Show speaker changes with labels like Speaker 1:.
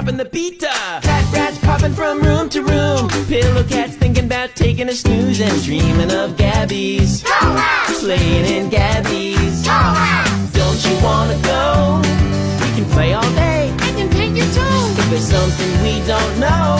Speaker 1: dropping the pizza. Cat rats popping from room to room. Pillow cats thinking about taking a snooze and dreaming of Gabby's. Playing in Gabby's. Don't you wanna go? We can play all day.
Speaker 2: I can paint your toes.
Speaker 1: If there's something we don't know,